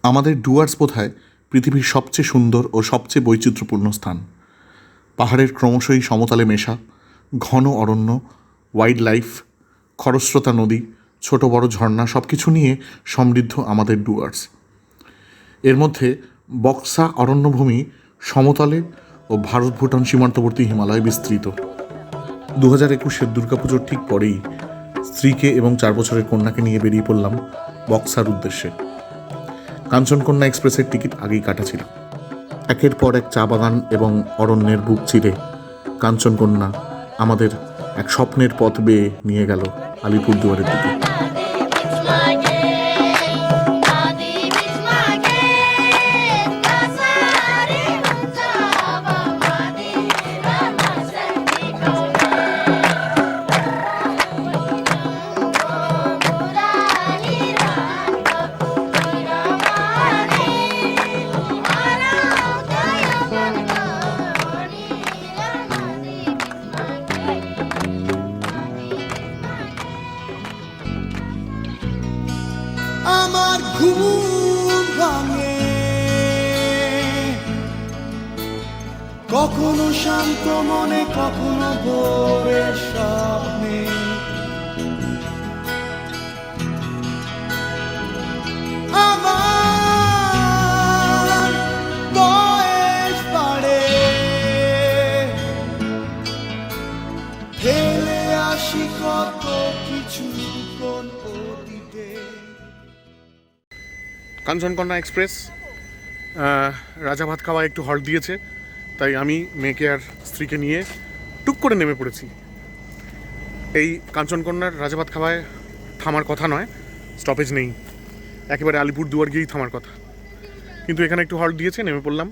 আমাদের ডুয়ার্স বোধহয় পৃথিবীর সবচেয়ে সুন্দর ও সবচেয়ে বৈচিত্র্যপূর্ণ স্থান। পাহাড়ের ক্রমশই সমতলে মেশা, ঘন অরণ্য, ওয়াইল্ড লাইফ, খরস্রোতা নদী, ছোট বড় ঝর্ণা সব কিছু নিয়ে সমৃদ্ধ আমাদের ডুয়ার্স। এর মধ্যে বক্সা অরণ্যভূমি সমতলে ও ভারত ভুটান সীমান্তবর্তী হিমালয়ে বিস্তৃত। 2021-এর দুর্গাপুজোর ঠিক পরেই স্ত্রীকে এবং 4 বছরের কন্যাকে নিয়ে বেরিয়ে পড়লাম বক্সার উদ্দেশ্যে। কাঞ্চনকন্যা এক্সপ্রেসের টিকিট আগেই কাটা ছিল। একের পর এক চা বাগান এবং অরণ্যের বুক চিরে কাঞ্চনকন্যা আমাদের এক স্বপ্নের পথ বেয়ে নিয়ে গেল আলিপুরদুয়ারের দিকে। আমার ঘুম ভাঙে কখনো শান্ত মনে, কখনো ভোরের স্বপ্নে। আমার বয়স বাড়ে, ফেলে আসি কত কিছু কোন অতীতে। কাঞ্চনকন্যা এক্সপ্রেস রাজাভাত খাওয়া একটু হল্ট দিয়েছে, তাই আমি মেয়েকে আর স্ত্রীকে নিয়ে টুক করে নেমে পড়েছি। এই কাঞ্চনকন্যার রাজাভাত খাওয়ায় থামার কথা নয়, স্টপেজ নেই, একেবারে আলিপুরদুয়ার গিয়েই থামার কথা, কিন্তু এখানে একটু হল্ট দিয়েছে, নেমে পড়লাম।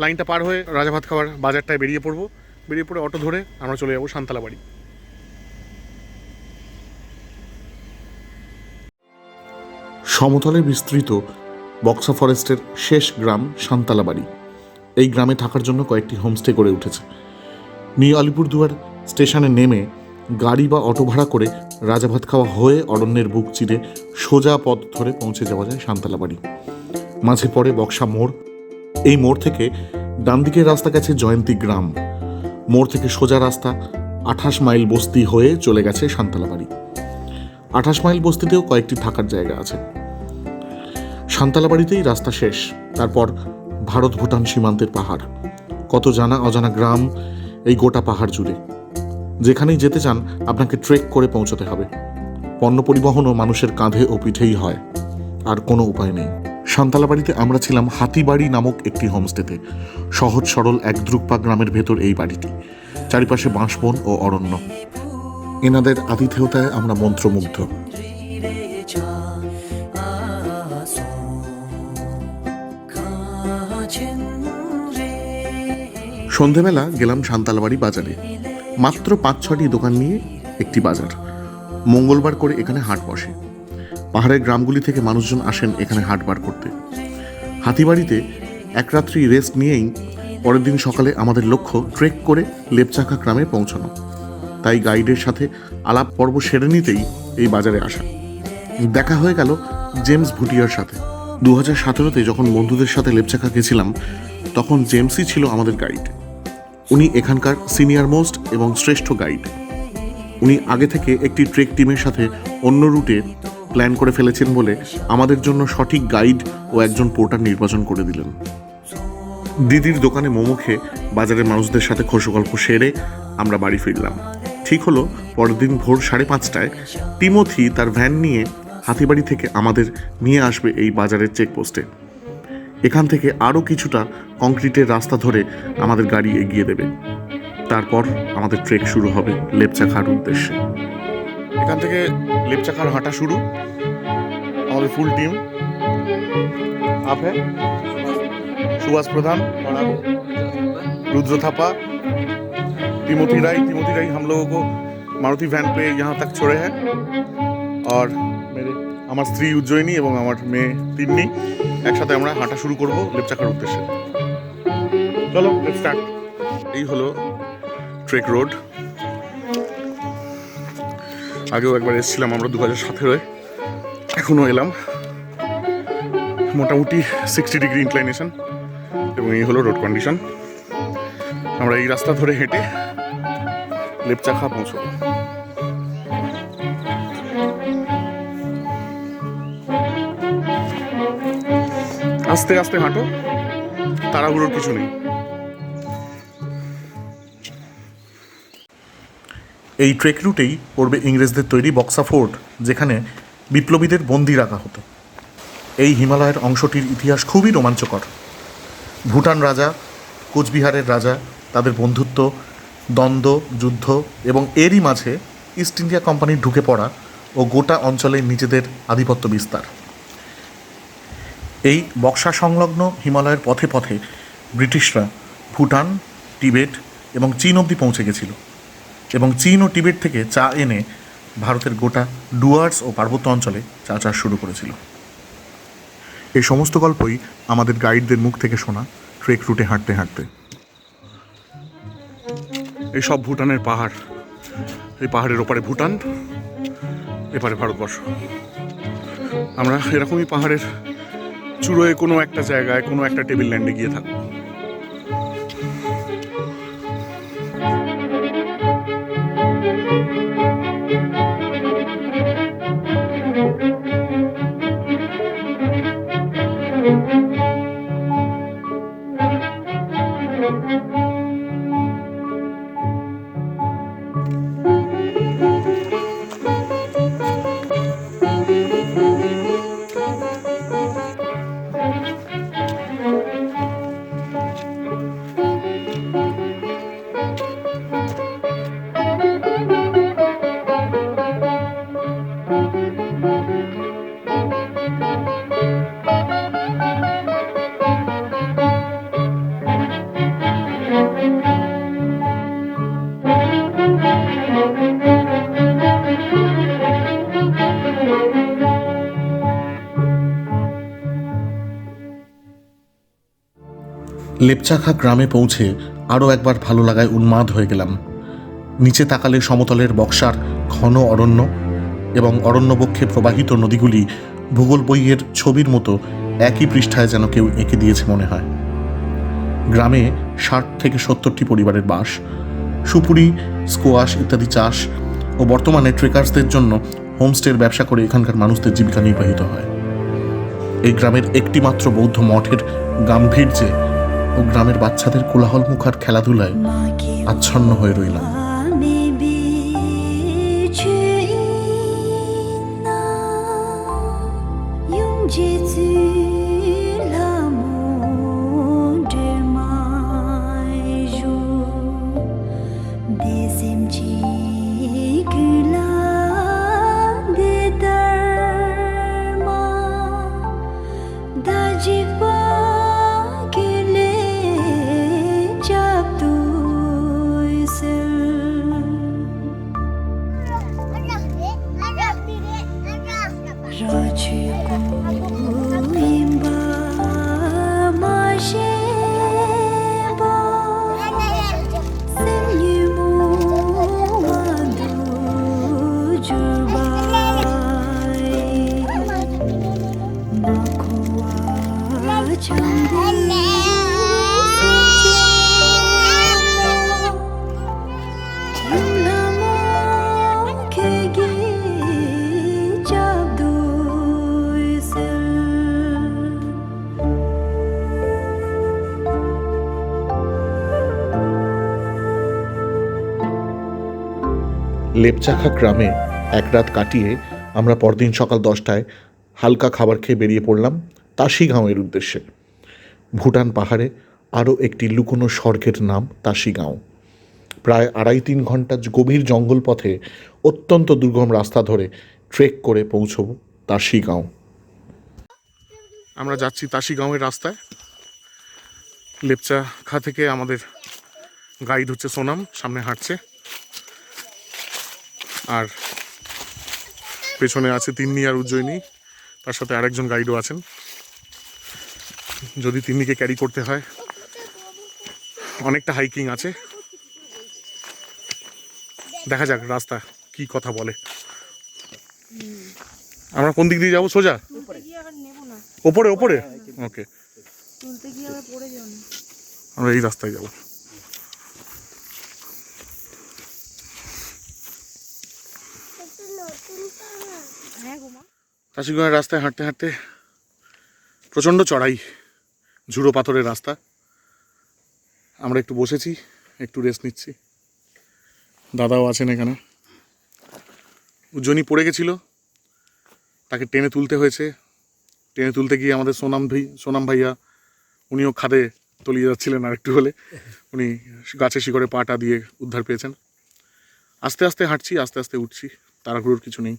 লাইনটা পার হয়ে রাজাভাত খাওয়ার বাজারটায় বেরিয়ে পড়বো, বেরিয়ে পড়ে অটো ধরে আমরা চলে যাবো সান্তালা বাড়ি। সমতলে বিস্তৃত বক্সা ফরেস্টের শেষ গ্রাম সান্তালাবাড়ি। এই গ্রামে থাকার জন্য কয়েকটি হোমস্টে গড়ে উঠেছে। নিউ আলিপুরদুয়ার স্টেশনে নেমে গাড়ি বা অটো ভাড়া করে রাজাভাত খাওয়া হয়ে অরণ্যের বুক চিরে সোজা পথ ধরে পৌঁছে যাওয়া যায় সান্তালাবাড়ি। মাঝে পড়ে বক্সা মোড়। এই মোড় থেকে ডান দিকের রাস্তা গেছে জয়ন্তী গ্রাম। মোড় থেকে সোজা রাস্তা 28 মাইল বস্তি হয়ে চলে গেছে সান্তালাবাড়ি। 28 মাইল বস্তিতেও কয়েকটি থাকার জায়গা আছে। সান্তালাবাড়িতেই রাস্তা শেষ, তারপর ভারত ভুটান সীমান্তের পাহাড়, কত জানা অজানা গ্রাম এই গোটা পাহাড় জুড়ে। যেখানেই যেতে চান আপনাকে ট্রেক করে পৌঁছতে হবে। পণ্য পরিবহনও মানুষের কাঁধে ও পিঠেই হয়, আর কোনো উপায় নেই। সান্তালাবাড়িতে আমরা ছিলাম হাতিবাড়ি নামক একটি হোমস্টেতে। সহজ সরল এক দ্রুকপা গ্রামের ভেতর এই বাড়িটি, চারিপাশে বাঁশবন ও অরণ্য। এনাদের আতিথেয়তায় আমরা মন্ত্রমুগ্ধ। সন্ধেবেলা গেলাম সান্তালবাড়ি বাজারে। মাত্র 5-6টি দোকান নিয়ে একটি বাজার। মঙ্গলবার করে এখানে হাট বসে। পাহাড়ের গ্রামগুলি থেকে মানুষজন আসেন এখানে হাট বার করতে। হাতিবাড়িতে এক রাত্রি রেস্ট নিয়েই পরের দিন সকালে আমাদের লক্ষ্য ট্রেক করে লেপচাখা গ্রামে পৌঁছানো। তাই গাইডের সাথে আলাপ পর্ব সেরে নিতেই এই বাজারে আসা। দেখা হয়ে গেল জেমস ভুটিয়ার সাথে। 2017-তে যখন বন্ধুদের সাথে লেপচাখা গেছিলাম, তখন জেমসই ছিল আমাদের গাইড। উনি এখানকার সিনিয়র মোস্ট এবং শ্রেষ্ঠ গাইড। উনি আগে থেকে একটি ট্রেক টিমের সাথে অন্য রুটে প্ল্যান করে ফেলেছেন বলে আমাদের জন্য সঠিক গাইড ও একজন পোর্টার নির্বাচন করে দিলেন। দিদির দোকানে মোমো খেয়ে বাজারের মানুষদের সাথে খোশগল্প সেরে আমরা বাড়ি ফিরলাম। ঠিক হলো পরের দিন ভোর 5:30টায় টিমোথি তার ভ্যান নিয়ে হাতিবাড়ি থেকে আমাদের নিয়ে আসবে এই বাজারের চেকপোস্টে। এখান থেকে আরও কিছুটা কংক্রিটের রাস্তা ধরে আমাদের গাড়ি এগিয়ে দেবে। তারপর আমাদের ট্রেক শুরু হবে লেপচাখার উদ্দেশ্যে। এখান থেকে লেপচাখার হাঁটা শুরু। আমাদের ফুল टीम आप है सुभाष प्रधान, रुद्र थापा, टिमोथी राय हम लोगों को मारुति वैन पे यहाँ तक छोड़े हैं। और मेरे আমার স্ত্রী উজ্জয়িনী এবং আমার মেয়ে তিন্নি একসাথে আমরা হাঁটা শুরু করব লেপচাখার উদ্দেশ্যে। চলো লেটস স্টার্ট। এই হলো ট্রেক রোড। আগেও একবার এসেছিলাম আমরা 2017-এ, এখনও এলাম। মোটামুটি 60 ডিগ্রি ইনক্লাইনেশন এবং এই হলো রোড কন্ডিশন। আমরা এই রাস্তা ধরে হেঁটে লেপচাখা পৌঁছবো। আস্তে আস্তে হাঁটো, তাড়াহুড়োর কিছু নেই। এই ট্রেক রুটেই পড়বে ইংরেজদের তৈরি বক্সা ফোর্ট, যেখানে বিপ্লবীদের বন্দি রাখা হতো। এই হিমালয়ের অংশটির ইতিহাস খুবই রোমাঞ্চকর। ভুটান রাজা, কোচবিহারের রাজা, তাদের বন্ধুত্ব, দ্বন্দ্ব, যুদ্ধ এবং এরই মাঝে ইস্ট ইন্ডিয়া কোম্পানির ঢুকে পড়া ও গোটা অঞ্চলে নিজেদের আধিপত্য বিস্তার। এই বক্সা সংলগ্ন হিমালয়ের পথে পথে ব্রিটিশরা ভুটান, টিবেট এবং চীন অবধি পৌঁছে গেছিল এবং চীন ও টিবেট থেকে চা এনে ভারতের গোটা ডুয়ার্স ও পার্বত্য অঞ্চলে চা চাষ শুরু করেছিল। এই সমস্ত গল্পই আমাদের গাইডদের মুখ থেকে শোনা ট্রেক রুটে হাঁটতে হাঁটতে। এই সব ভুটানের পাহাড়, এই পাহাড়ের ওপারে ভুটান, এপারে ভারতবর্ষ। আমরা এরকমই পাহাড়ের চূড়োয় কোনো একটা জায়গায় কোনো একটা টেবিল ল্যান্ডে গিয়ে থাকবো। লেপচাখা গ্রামে পৌঁছে আরও একবার ভালো লাগায় উন্মাদ হয়ে গেলাম। নিচে তাকালে সমতলের বক্সার ঘন অরণ্য এবং অরণ্যবক্ষে প্রবাহিত নদীগুলি ভূগোল বইয়ের ছবির মতো একই পৃষ্ঠায় যেন কেউ এঁকে দিয়েছে মনে হয়। গ্রামে 60 থেকে 70টি পরিবারের বাস। সুপুরি, স্কোয়াশ ইত্যাদি চাষ ও বর্তমানে ট্রেকার্সদের জন্য হোমস্টের ব্যবসা করে এখানকার মানুষদের জীবিকা নির্বাহিত হয়। এই গ্রামের একটি মাত্র বৌদ্ধ মঠের গাম্ভীর্যে ও গ্রামের বাচ্চাদের কোলাহলমুখর খেলাধুলায় আচ্ছন্ন হয়ে রইলাম। লেপচাখা গ্রামে এক রাত কাটিয়ে আমরা পরদিন সকাল 10টায় হালকা খাবার খেয়ে বেরিয়ে পড়লাম তাশি গাঁওয়ের উদ্দেশ্যে। ভুটান পাহাড়ে আরও একটি লুকোনো স্বর্গের নাম তাশি গাঁও। প্রায় 2.5-3 ঘন্টা গভীর জঙ্গল পথে অত্যন্ত দুর্গম রাস্তা ধরে ট্রেক করে পৌঁছব তাশি গাঁও। আমরা যাচ্ছি তাশি গাঁওয়ের রাস্তায়। লেপচাখা থেকে আমাদের গাইড হচ্ছে সোনাম, সামনে হাঁটছে, আর পেছনে আছে তিন্নি আর উজ্জয়িনী, তার সাথে আরেকজন গাইডও আছেন। যদি তিন্নিকে ক্যারি করতে হয়, অনেকটা হাইকিং আছে, দেখা যাক রাস্তা কি কথা বলে। আমরা কোন দিক দিয়ে যাবো? সোজা? ওপরে ওপরে ওকে, তুলতে গিয়ে আবার পড়ে যাও না। আমরা এই রাস্তায় যাব। হ্যাঁ গোমা, তাসিগঞ্জের রাস্তায় হাঁটতে হাঁটতে প্রচণ্ড চড়াই, ঝুড়ো পাথরের রাস্তা। আমরা একটু বসেছি, একটু রেস্ট নিচ্ছি। দাদাও আছেন এখানে। উজ্জনী পড়ে গেছিল, তাকে টেনে তুলতে হয়েছে। টেনে তুলতে গিয়ে আমাদের সোনাম ভাইয়া উনিও খাদে তলিয়ে যাচ্ছিলেন, আর একটু হলে উনি গাছে শিকড়ে পাটা দিয়ে উদ্ধার পেয়েছেন। আস্তে আস্তে হাঁটছি, আস্তে আস্তে উঠছি, তাড়াহুড়োর কিছু নেই।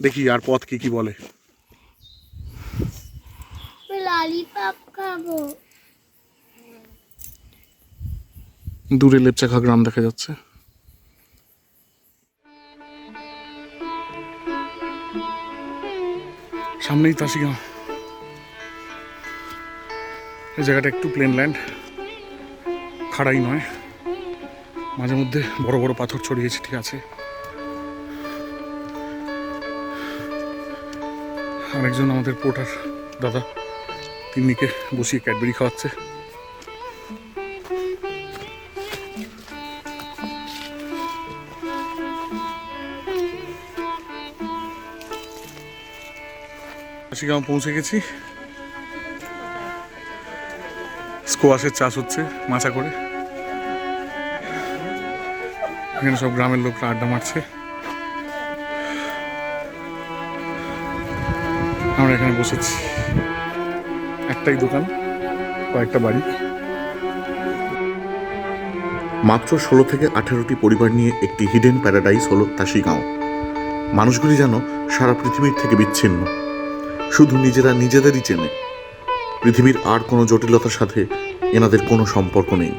দেখি আর পথ কি কি বলে। ললিপপ খাবো। দূরে লেপচাখা গ্রাম দেখা যাচ্ছে। সামনেই তাসিগাঁও। এই জায়গাটা একটু প্লেন ল্যান্ড, খাড়াই নয়, মাঝে মধ্যে বড় বড় পাথর ছড়িয়েছে, ঠিক আছে। আরেকজন আমাদের পোর্টার দাদা, তিন্নিকে বসিয়ে ক্যাডবেরি খাওয়াচ্ছে। তাসিগাঁও পৌঁছে গেছি। স্কোয়াশের চাষ হচ্ছে মাচা করে। এখানে সব গ্রামের লোকরা আড্ডা মারছে। আমরা এখানে বসেছি, একটাই দোকান, কয়েকটা বাড়ি। মাত্র 16 থেকে 18টি পরিবার নিয়ে একটি হিডেন প্যারাডাইস হলো তাসিগাঁও। মানুষগুলি যেন সারা পৃথিবীর থেকে বিচ্ছিন্ন, শুধু নিজেরা নিজেদেরই চেনে। পৃথিবীর আর কোনো জটিলতার সাথে এনাদের কোনো সম্পর্ক নেই।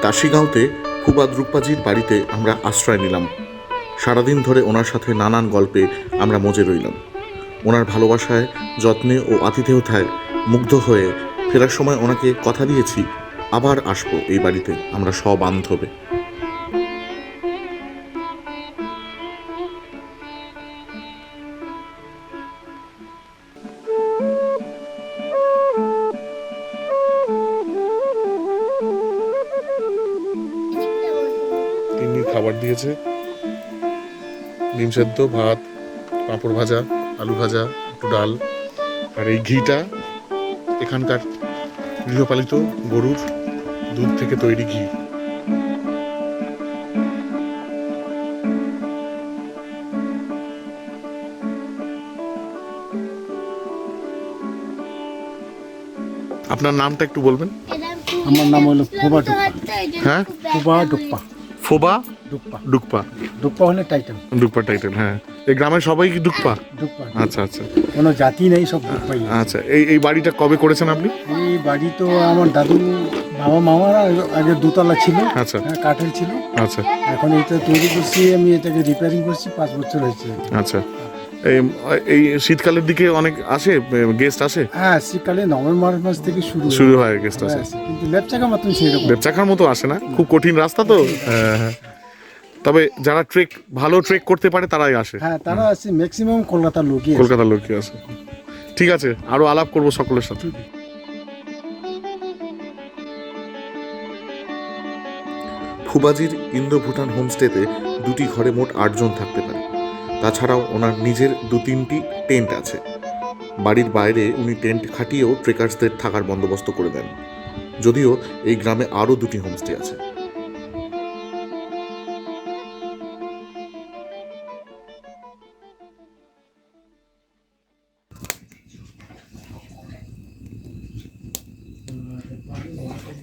তাসিগাঁওতে ফুবা দ্রুকপাজির বাড়িতে আমরা আশ্রয় নিলাম। সারাদিন ধরে ওনার সাথে নানান গল্পে আমরা মজে রইলাম। ওনার ভালোবাসায়, যত্নে ও আতিথেয়তায় মুগ্ধ হয়ে ফেরার সময় ওনাকে কথা দিয়েছি আবার আসবো এই বাড়িতে আমরা সবান্ধবে। তিন্নি খাবার দিয়েছে, ডিম সেদ্ধ, ভাত, পাঁপড় ভাজা, আলু ভাজা, একটু ডাল। আর এই ঘিটা এখানকার গৃহপালিত গরুর দুধ থেকে তৈরি ঘি। আপনার নামটা একটু বলবেন? আমার নাম হলো ফোবা ডুপ্পা। হ্যাঁ, ফোবা ডুপ্পা। ফোবা ডুপ্পা ডুকপা। ডুপ্পা হলে টাইটেল। ডুকপা টাইটেল, হ্যাঁ। এই গ্রামের সবাই কি ডুকপা? ডুপ্পা। আচ্ছা আচ্ছা কোনো জাতি নেই, সব ডুপ্পাই। আচ্ছা। এই বাড়িটা কবে করেছেন আপনি? এই বাড়ি তো আমার দাদু বাবা মামারা আগে দোতলা ছিল, আচ্ছা হ্যাঁ, কাঠের ছিল। আচ্ছা এখন এটা তৈরি করছি, আমি এটাকে রিপেয়ারিং করছি, 5 বছর হয়েছে। আচ্ছা। এই শীতকালের দিকে অনেক আসে, গেস্ট আসে? হ্যাঁ, শীতকালে নভেম্বর মাস থেকে শুরু হয় গেস্ট আসে। কিন্তু লেপচাকা মতন সেরকম। বেপচাখার মতো আসে না, খুব কঠিন রাস্তা তো। হ্যাঁ। তবে যারা ভালো ট্রেক করতে পারে তারাই আসে। হ্যাঁ, তারা আছে, ম্যাক্সিমাম কলকাতার লোকই আছে। কলকাতার লোকই আসে। ঠিক আছে, আরো আলাপ করবো সকলের সাথে। ফুবাজির ইন্দো ভুটান হোমস্টেতে 2টি ঘরে মোট 8 জন থাকতে পারে। তাছাড়াও ওনার নিজের 2-3টি টেন্ট আছে। বাড়ির বাইরে উনি টেন্ট খাটিয়েও ট্রেকার্সদের থাকার বন্দোবস্ত করে দেন। যদিও এই গ্রামে আরও 2টি হোমস্টে আছে।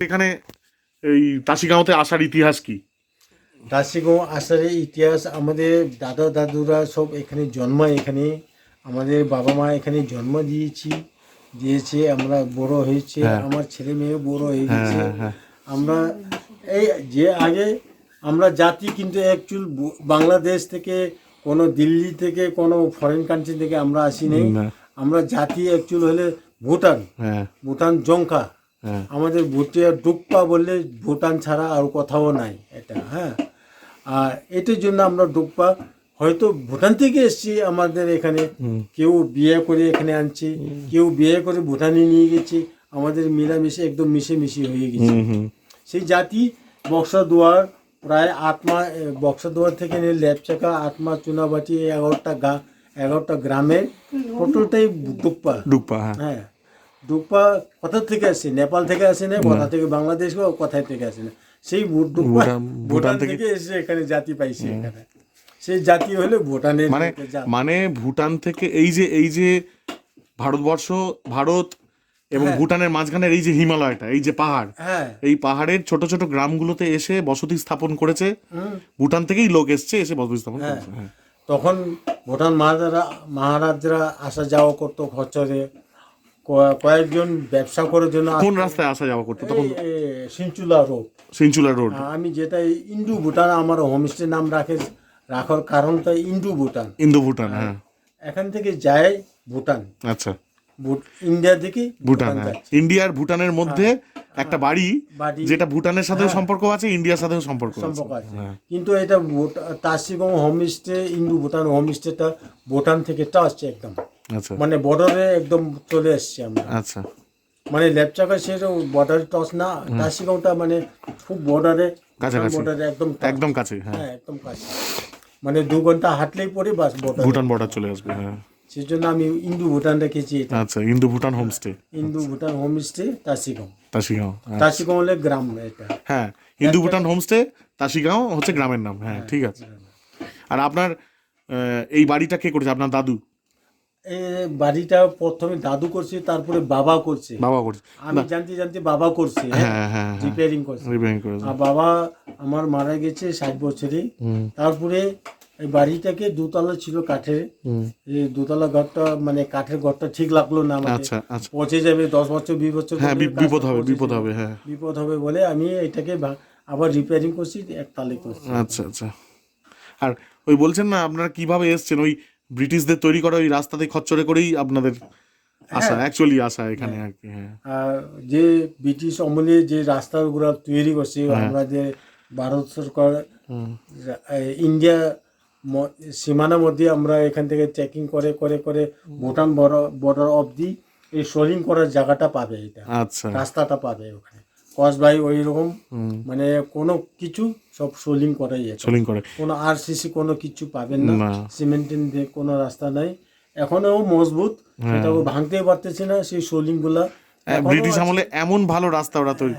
এখানে এই তাসিগাঁওতে আসার ইতিহাস কি? তাসিগাঁও আসার ইতিহাস, আমাদের দাদা দাদুরা সব এখানে জন্মায়, এখানে আমাদের বাবা মা এখানে জন্ম দিয়েছে, আমরা বড় হয়েছে, আমার ছেলে মেয়ে বড় হয়ে গেছে। আমরা এই যে আগে আমরা জাতি কিন্তু অ্যাকচুয়াল বাংলাদেশ থেকে কোনো দিল্লি থেকে কোনো ফরেন কান্ট্রি থেকে আমরা আসি নাই। আমরা জাতি অ্যাকচুয়াল হলে ভুটান জঙ্কা। আমাদের ভুটিয়া ডুপ্পা বললে ভুটান ছাড়া আর কোথাও নাই এটা। হ্যাঁ, আর এটার জন্য আমরা ডুপ্পা হয়তো ভুটান থেকে এসছি আমাদের এখানে, কেউ বিয়ে করে এখানে আনছে, কেউ বিয়ে করে ভুটানে নিয়ে গেছে, আমাদের মিলামিশে একদম মিশে হয়ে গেছে। সেই জাতি বক্সাদুয়ার প্রায় বক্সাদুয়ার থেকে নিয়ে লেপচাকা, আটমা, চুনাবাটি 11টা গ্রামের টোটালটাই ডুপ্পা। হ্যাঁ, ডুপ্পা কোথা থেকে আসে? নেপাল থেকে আসে না, কোথা থেকে বাংলাদেশ বা কোথায় থেকে আসে না, সেই ডুপ্পা ভুটান থেকে এসে এখানে জাতি পাইছে এখানে। সেই জাতি হলে ভুটানের মানে ভুটান থেকে এই যে ভারত এবং ভুটানের মাঝখানের এই যে হিমালয়টা, এই যে পাহাড়, এই পাহাড়ের ছোট ছোট গ্রামগুলোতে এসে বসতি স্থাপন করেছে। ভুটান থেকেই লোক এসছে, এসে বসতি স্থাপন করেছে। তখন ভুটান মহারাজরা আসা যাওয়া করতো খচ্চরে, কয়েকজন ব্যবসা করার জন্য। কোন রাস্তায় আসা যাওয়া করতো তখন? সিনচুলা রোড। আমি যেটা ইন্দু ভুটান আমার হোমস্টে নাম রাখার কারণটা ইন্দু ভুটান। হ্যাঁ, এখান থেকে যায় ভুটান। আচ্ছা, ইন্ডিয়া থেকে ভুটান। ইন্ডিয়ার ভুটানের মধ্যে একটা বাড়ি, যেটা ভুটানের সাথেও সম্পর্ক আছে, ইন্ডিয়ার সাথেও সম্পর্ক আছে। কিন্তু এটা তাসিগং হোমস্টে, ইন্দু ভুটান হোমস্টেটা ভুটান থেকে টাচ একদম, মানে বর্ডারে একদম চলে এসছি আমরা। আচ্ছা, মানে লেপচাকা সেটা বর্ডারে টাচ না, তাসিগংটা মানে খুব বর্ডারে কাছাকাছি, একদম কাছে। হ্যাঁ, একদম কাছে, মানে 2 ঘন্টা হাঁটলেই পরে বাস ভুটান বর্ডার চলে আসবে। হ্যাঁ, সেই জন্য আমি ইন্দু ভুটান রেখেছি। আচ্ছা, ইন্দু ভুটান হোমস্টে, তাসিগাঁও হলে গ্রাম এটা। হ্যাঁ, ইন্দু ভুটান হোমস্টে, তাসিগাঁও হচ্ছে গ্রামের নাম। হ্যাঁ, ঠিক আছে। আর আপনার এই বাড়িটা কে করেছে? আপনার দাদু? এই বাড়িটা প্রথমে দাদু করছে, তারপরে বাবা করছে। আমি জানতে বাবা করছে, রিপেয়ারিং করছে। আর বাবা আমার মারা গেছে 60 বছরে। তারপরে এই বাড়িটাকে 2 তলা ছিল কাঠের, এই 2 তলা ঘরটা মানে কাঠের ঘরটা ঠিক লাগলো না আমাদের, পচে যাবে 10 বছর 20 বছর বিপদ হবে বলে আমি এটাকে আবার রিপেয়ারিং করছি, 1 তালে করছি। আচ্ছা। আর ওই বলছেন না আপনারা কিভাবে এসেছেন, ওই ব্রিটিশদের তৈরি করা ওই রাস্তাতে খচ্চরে করেই আপনাদের আসা এখানে আর কি। আর যে ব্রিটিশ আমলে যে রাস্তাগুলো তৈরি করছে, আমাদের ভারত সরকার ইন্ডিয়া সীমানার মধ্যে আমরা এখান থেকে চেকিং করে ভুটান বর্ডার অবধি এই সোলিং করার জায়গাটা পাবে, এটা রাস্তাটা পাবে ওখানে কসবাই ওই রকম, মানে কোনো কিছু সব সোলিং করাই আছে, কোনো আরসিসি কোনো কিছু পাবেন না, সিমেন্টের কোনো রাস্তা নাই, এখনো মজবুত, সেটাও ভাঙতে পারতেছে না সেই সোলিং গুলা। ব্রিটিশ আমলে এমন ভালো রাস্তা ওরা তৈরি,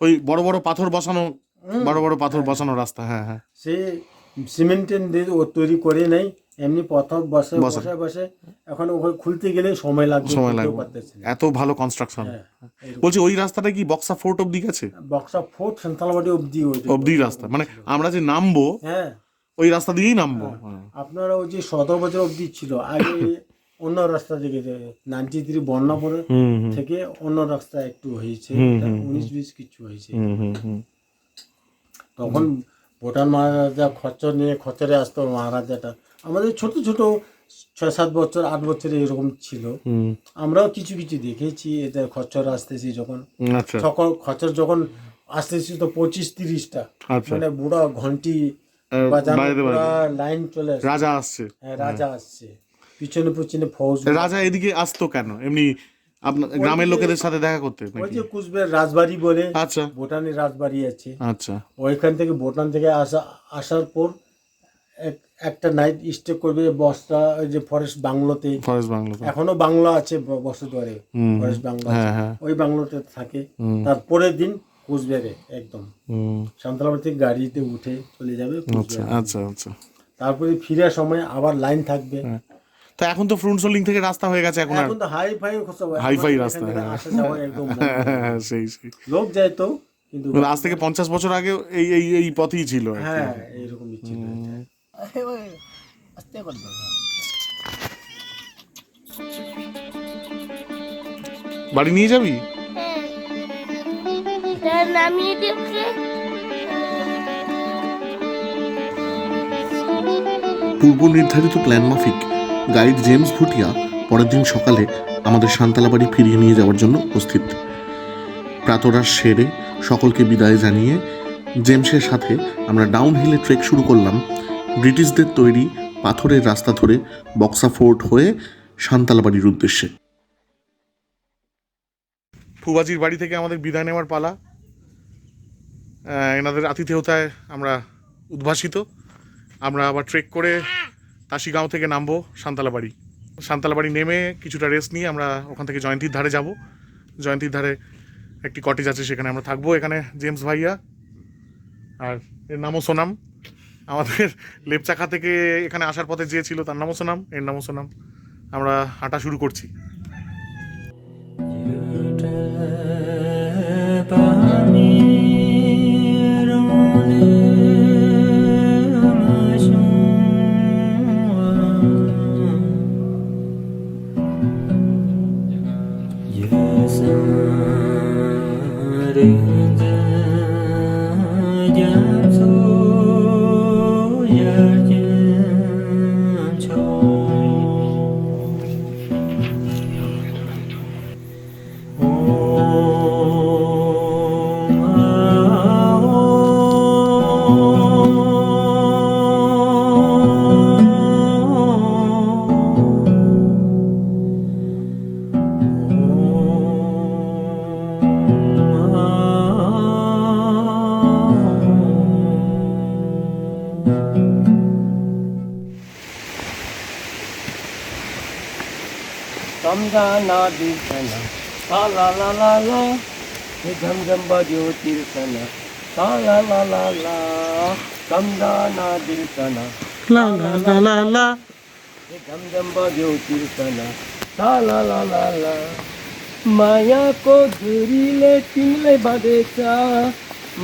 ওই বড় বড় পাথর বসানো রাস্তা। হ্যাঁ, সেই সিমেন্টের দিয়ে তৈরি করে নাই, এমনি পাথর বসে এখন ওখানে খুলতে গেলে সময় লাগবে। এত ভালো কনস্ট্রাকশন। বলছি ওই রাস্তাটা কি বক্সা ফোর্ট অবধি গেছে? বক্সা ফোর্ট সান্তালবাড়ি অবধি রাস্তা, মানে আমরা যে নামবো ওই রাস্তা দিয়েই নামবো। আপনারা ওই যে সদর বাজার অবধি ছিল আগে, অন্য রাস্তা থেকে 93 বন্যা পরে থেকে অন্য রাস্তা একটু হয়েছে, 19-20 কিছু হয়েছে। তখন ভুটান মহারাজা খচ্চরে আসতো, মহারাজাটা আমাদের ছোট 6-7 বছর 8 বছর এরকম ছিল। আমরাও কিছু দেখেছি, এদের খচ্চর আসতেছি যখন, খচ্চর যখন আসতেছি তো 25-30টা, মানে বুড়া ঘন্টি বাজানো লাইন চলে আসছে, রাজা আসছে, পিছনে ফৌজ। রাজা এদিকে আসতো কেন? এমনি আপনার গ্রামের লোকেদের সাথে দেখা করতে? ওই যে কুচবিহার রাজবাড়ি বলে, ভুটানের রাজবাড়ি আছে, ওইখান থেকে ভুটান থেকে আসার পর একটা নাইট স্টে করবে বস্তা, ওই যে ফরেস্ট বাংলোতে, এখনো বাংলা আছে বসতবারে, ফরেস্ট বাংলা ওই বাংলোতে থাকে। তারপরের দিন কুচবিহারে একদম সান্তালবাড়ি থেকে গাড়িতে উঠে চলে যাবে কুচবিহার। তারপরে ফিরার সময় আবার লাইন থাকবে। তো এখন তো ফ্রন্ট সোলিং থেকে রাস্তা হয়ে গেছে, এখন তো হাইফাই রাস্তা, সেই লোক যায় তো, কিন্তু আজ থেকে 50 বছর আগে এই পথই ছিল। হ্যাঁ, এইরকমই ছিল। বাড়ি নিয়ে যাবি? হ্যাঁ নামিয়ে দিচ্ছে। পূর্ব নির্ধারিত প্ল্যান মাফিক গাইড জেমস ভুটিয়া পরের দিন সকালে আমাদের সান্তালাবাড়ি ফিরিয়ে নিয়ে যাওয়ার জন্য উপস্থিত। প্রাতরাশ সেরে সকলকে বিদায় জানিয়ে জেমসের সাথে আমরা ডাউন হিলে ট্রেক শুরু করলাম ব্রিটিশদের তৈরি পাথরের রাস্তা ধরে বক্সা ফোর্ট হয়ে সান্তালাবাড়ির উদ্দেশ্যে। ফুবাজির বাড়ি থেকে আমাদের বিদায় নেওয়ার পালা। এনাদের আতিথেয়তায় আমরা উদ্ভাসিত। আমরা আবার ট্রেক করে তাসিগাঁও থেকে নামবো সান্তালাবাড়ি। সান্তালাবাড়ি নেমে কিছুটা রেস্ট নিয়ে আমরা ওখান থেকে জয়ন্তীর ধারে যাব। জয়ন্তীর ধারে একটি কটেজ আছে, সেখানে আমরা থাকবো। এখানে জেমস ভাইয়া আর এর নামও সোনাম, আমাদের লেপচাখা থেকে এখানে আসার পথে যে ছিল তার নামও সোনাম, এর নামও সোনাম। আমরা হাঁটা শুরু করছি। समझाना दिलसना ला ला ला ला ला ये झमझम बजो तिरसना ला ला ला ला ला समझाना दिलसना ला ला ला ला ला ये झमझम बजो तिरसना ला ला ला ला ला माया को धुरीले तिमीले बाँधेछ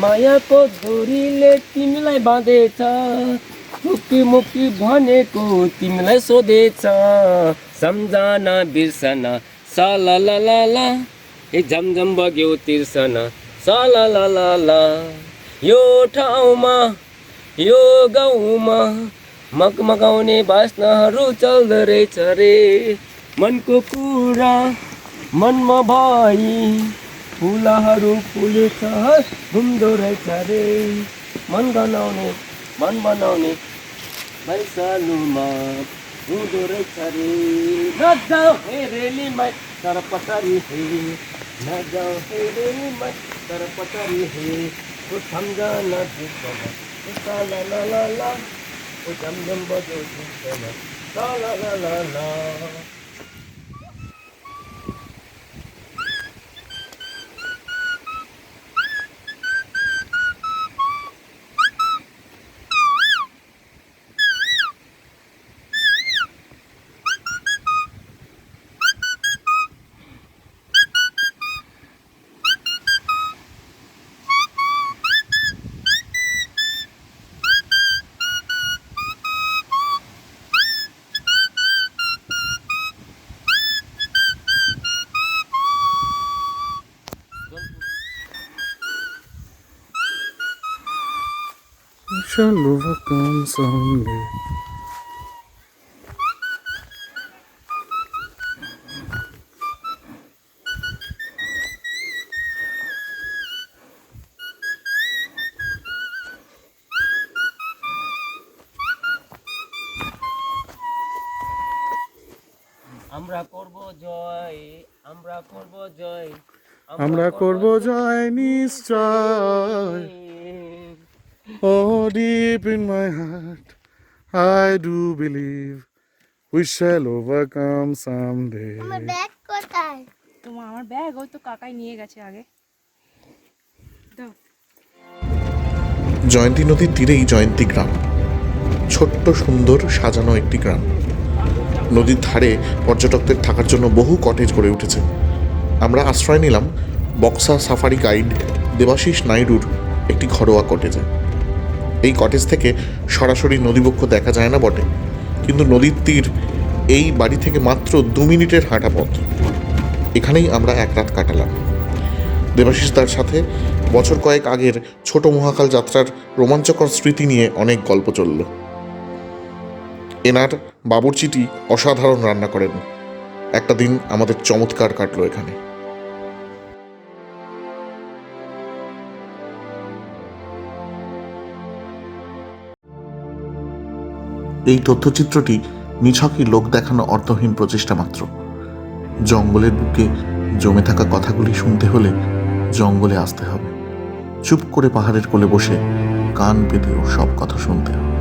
माया को धुरीले तिमीलाई बाँधेछ मुक्ति मुक्ति भनेको तिमीलाई सोधेछ सम्झना बिर्सना सा ला ला ला ला ए झमझम बग्यो तिर्सना सा ला ला ला ला यो ठाउँमा यो गाउँमा मगमगाउने बास्नाहरू चल्दो रहेछ रे मनको कुरा मनमा भई फुलहरू फुलेछ घुम्दो रहेछ रे मन बनाउने बैसालुमा हुँदो रहेछ रे नजाऊ हे रेलीमा तर पटारी हे नजाऊ हे रेलीमा तर पटारी हे ओ सम्झना दिलसना ला ला ला ला ओ झमझम बजो तिर्सना ला ला ला ला ला shall overcome someday. আমরা করব জয় আমরা করব জয় আমরা করব জয় নিশ্চয়। Oh, deep in my heart, I do believe we shall overcome someday. আমার ব্যাগ কোথায়? আমার ব্যাগ ওই তো কাকাই নিয়ে গেছে আগে। দাও। জয়ন্তী নদীর তীরেই জয়ন্তী গ্রাম, ছোট্ট সুন্দর সাজানো একটি গ্রাম। নদীর ধারে পর্যটকদের থাকার জন্য বহু কটেজ গড়ে উঠেছে। আমরা আশ্রয় নিলাম বক্সা সাফারি গাইড দেবাশিস নাইডুর একটি ঘরোয়া কটেজে। এই কটেজ থেকে সরাসরি নদীবক্ষ দেখা যায় না বটে, কিন্তু নদীর তীর এই বাড়ি থেকে মাত্র 2 মিনিটের হাঁটা পথ। এখানেই আমরা এক রাত কাটালাম। দেবাশিস দার সাথে বছর কয়েক আগের ছোট মহাকাল যাত্রার রোমাঞ্চকর স্মৃতি নিয়ে অনেক গল্প চলল। এনার বাবুর্চিটি অসাধারণ রান্না করেন। একটা দিন আমাদের চমৎকার কাটলো এখানে। এই তথ্যচিত্রটি নিছকই লোক দেখানো অর্থহীন প্রচেষ্টা মাত্র। জঙ্গলের বুকে জমে থাকা কথাগুলি শুনতে হলে জঙ্গলে আসতে হবে, চুপ করে পাহাড়ের কোলে বসে কান পেতেও সব কথা শুনতে হবে।